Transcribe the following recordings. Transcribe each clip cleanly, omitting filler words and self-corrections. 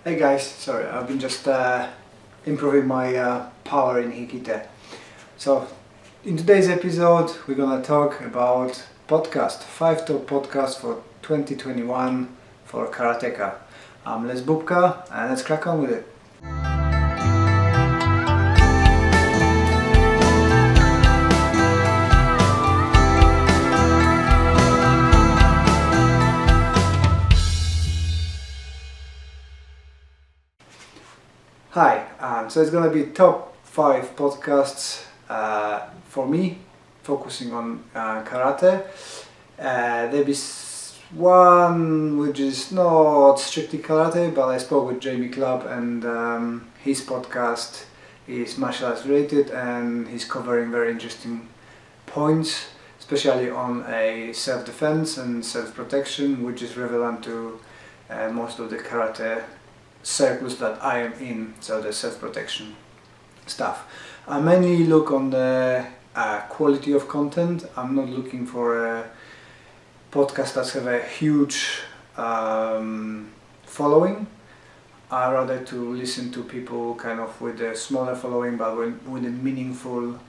Hey guys, sorry, I've been just improving my power in Hikite. So, in today's episode, we're gonna talk about 5 top podcasts for 2021 for karateka. Let's Bubka and let's crack on with it. Hi, so it's gonna be top 5 podcasts for me, focusing on karate. There'll be one which is not strictly karate, but I spoke with Jamie Clubb and his podcast is martial arts related and he's covering very interesting points, especially on a self-defense and self-protection, which is relevant to most of the karate circles that I am in, so the self-protection stuff. I mainly look on the quality of content. I'm not looking for a podcast that have a huge following. I rather to listen to people kind of with a smaller following but with a meaningful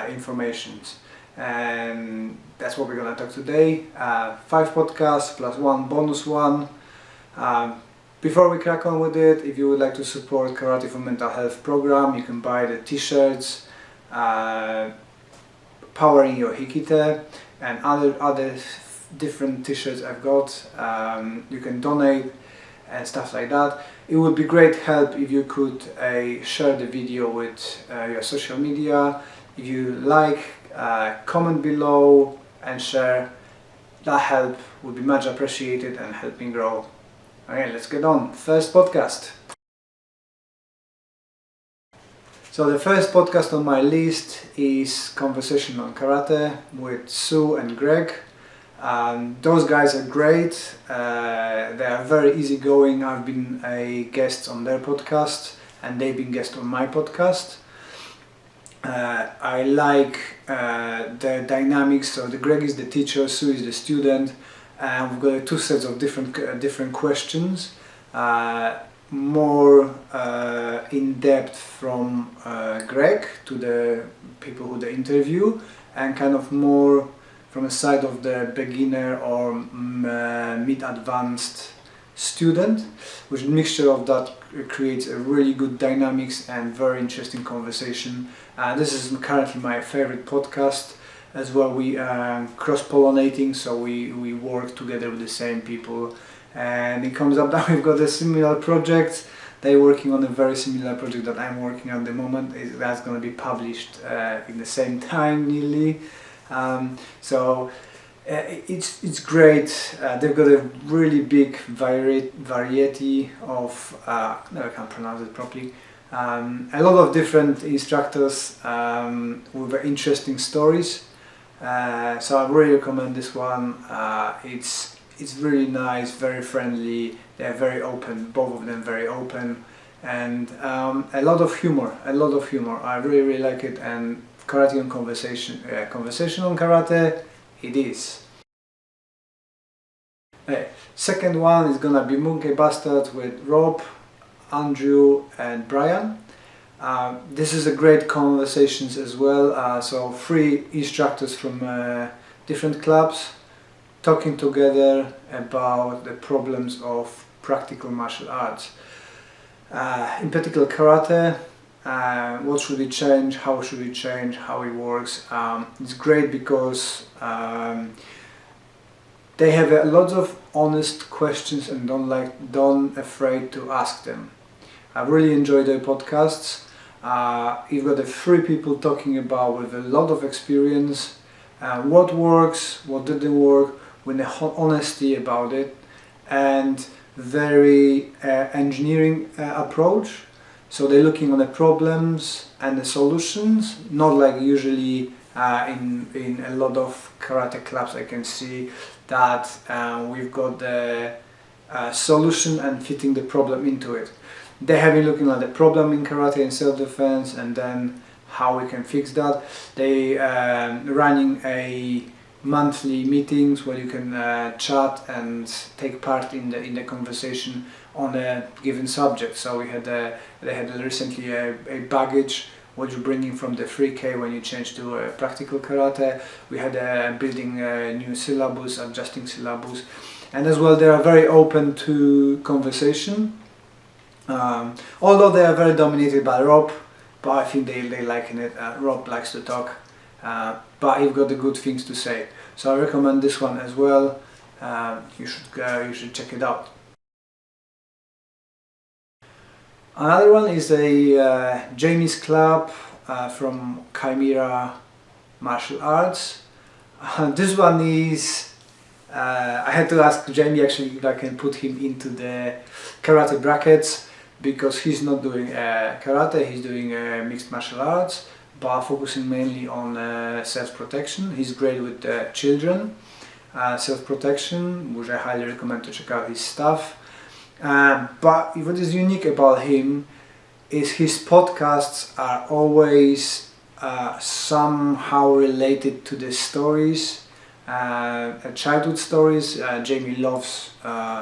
informations, and that's what we're gonna talk today. 5 podcasts plus one bonus one. Before we crack on with it, if you would like to support Karate for Mental Health program, you can buy the t-shirts, Powering Your Hikite, and other different t-shirts I've got. You can donate and stuff like that. It would be great help if you could share the video with your social media. If you like, comment below and share. That help would be much appreciated and help me grow. Okay, let's get on. First podcast. So the first podcast on my list is Conversation on Karate with Sue and Greg. Those guys are great. They are very easygoing. I've been a guest on their podcast and they've been guests on my podcast. I like the dynamics. So the Greg is the teacher, Sue is the student. We've got 2 sets of different questions, more in depth from Greg to the people who they interview, and kind of more from a side of the beginner or mid-advanced student, which mixture of that creates a really good dynamics and very interesting conversation. This is currently my favorite podcast. As well, we cross-pollinating, so we work together with the same people, and it comes up that we've got a similar project. They're working on a very similar project that I'm working on at the moment. That's going to be published in the same time nearly. So it's great. They've got a really big variety of no, I can't pronounce it properly. A lot of different instructors with interesting stories. So I really recommend this one. It's really nice, very friendly. They're very open, both of them very open, and a lot of humor. I really like it. And karate on conversation on karate, it is. Second one is gonna be Bunkai Bastards with Rob, Andrew, and Brian. This is a great conversations as well. So 3 instructors from different clubs talking together about the problems of practical martial arts. In particular karate, what should we change, how should we change, how it works. It's great because they have a lot of honest questions and don't afraid to ask them. I really enjoy their podcasts. You've got the 3 people talking about with a lot of experience, what works, what didn't work, with the honesty about it, and very engineering approach. So they're looking on the problems and the solutions, not like usually in a lot of karate clubs I can see that we've got the solution and fitting the problem into it. They have been looking at the problem in karate and self-defense and then how we can fix that. They running a monthly meetings where you can chat and take part in the conversation on a given subject. So they had recently a baggage, what you're bringing from the 3K when you change to practical karate. We had building new syllabus, adjusting syllabus, and as well they are very open to conversation. Although they are very dominated by Rob, but I think they liking it. Rob likes to talk, but he's got the good things to say. So I recommend this one as well. You should check it out. Another one is a Jamie's Clubb from Chimera Martial Arts. This one is, I had to ask Jamie actually if I can put him into the karate brackets, because he's not doing karate, he's doing mixed martial arts, but focusing mainly on self-protection. He's great with children, self-protection, which I highly recommend to check out his stuff. But what is unique about him is his podcasts are always somehow related to the stories, childhood stories. Jamie loves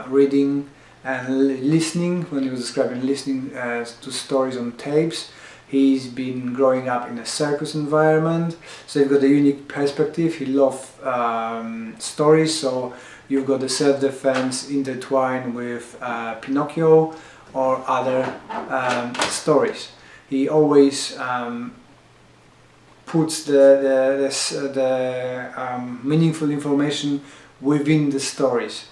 reading and listening. When he was describing listening to stories on tapes, he's been growing up in a circus environment, so he's got a unique perspective. He loves stories, so you've got the self-defense intertwined with Pinocchio or other stories. He always puts the meaningful information within the stories,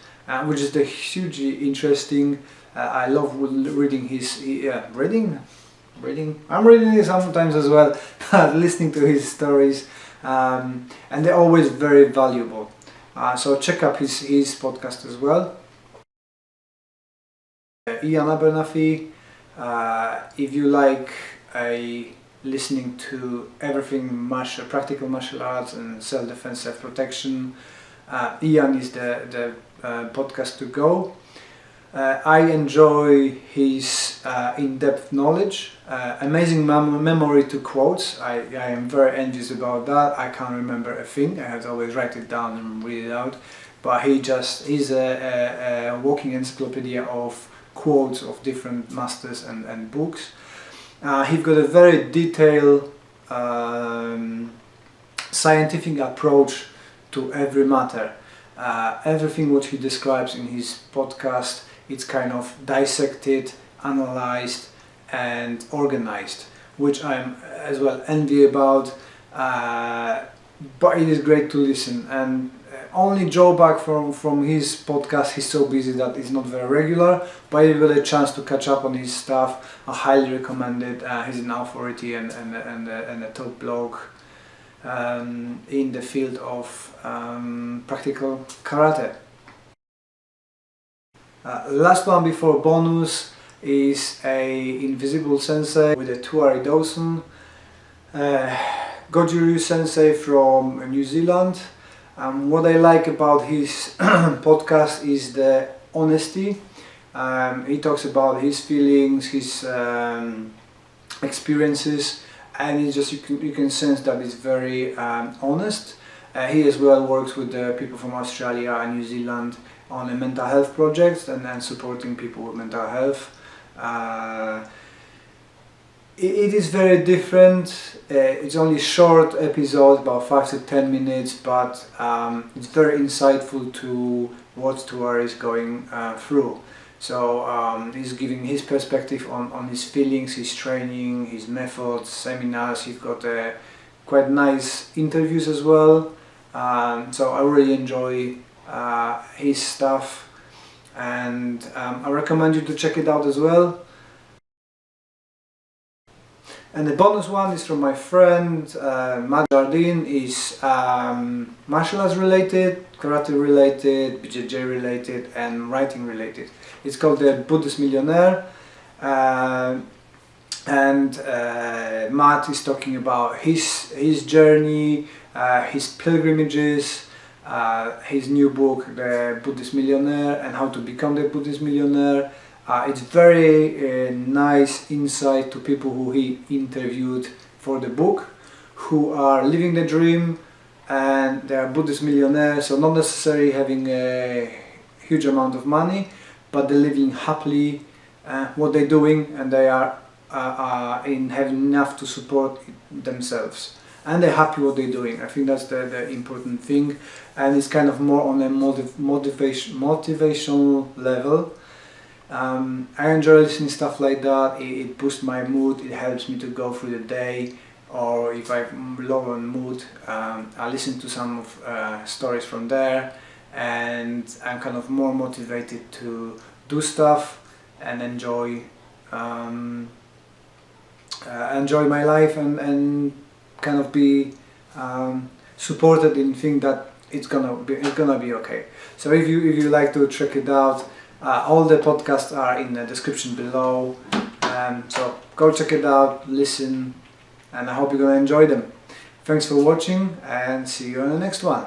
which is hugely interesting. I love reading his reading. I'm reading it sometimes as well, listening to his stories, and they're always very valuable. So check out his podcast as well. Iain Abernethy, if you like listening to everything practical martial arts and self-defense, self-protection, Iain is the podcast to go. I enjoy his in-depth knowledge, amazing memory to quotes. I am very envious about that. I can't remember a thing. I have to always write it down and read it out. But he's a walking encyclopedia of quotes of different masters and books. He's got a very detailed scientific approach to every matter. Everything what he describes in his podcast, it's kind of dissected, analyzed and organized, which I'm as well envy about, but it is great to listen. And only drawback from his podcast, he's so busy that it's not very regular, but if you got a chance to catch up on his stuff, I highly recommend it. He's an authority and a top blog in the field of practical karate. Last one before bonus is a Invisible Sensei with a Tuari Dawson. Goju Sensei from New Zealand. What I like about his podcast is the honesty. He talks about his feelings, his experiences, and it's just you can sense that it's very honest. He as well works with people from Australia and New Zealand on a mental health projects and supporting people with mental health. It is very different. It's only short episodes, about 5 to 10 minutes, but it's very insightful to what Tuari is going through. So he's giving his perspective on his feelings, his training, his methods, seminars. He's got quite nice interviews as well. So I really enjoy his stuff, and I recommend you to check it out as well. And the bonus one is from my friend Matt Jardine. Is martial arts related, karate related, BJJ related and writing related. It's called the Buddhist Millionaire, and Matt is talking about his journey, his pilgrimages, his new book, The Buddhist Millionaire, and how to become the Buddhist Millionaire. It's very nice insight to people who he interviewed for the book, who are living the dream and they are Buddhist millionaires, so not necessarily having a huge amount of money, but they're living happily what they're doing, and they are in having enough to support themselves, and they're happy what they're doing. I think that's the important thing, and it's kind of more on a motivational level. I enjoy listening to stuff like that. It boosts my mood, it helps me to go through the day, or if I'm low on mood, I listen to some of stories from there, and I'm kind of more motivated to do stuff and enjoy my life, and kind of be supported in think that it's gonna be okay. So if you like to check it out, all the podcasts are in the description below, so go check it out, listen, and I hope you're gonna enjoy them. Thanks for watching, and see you on the next one.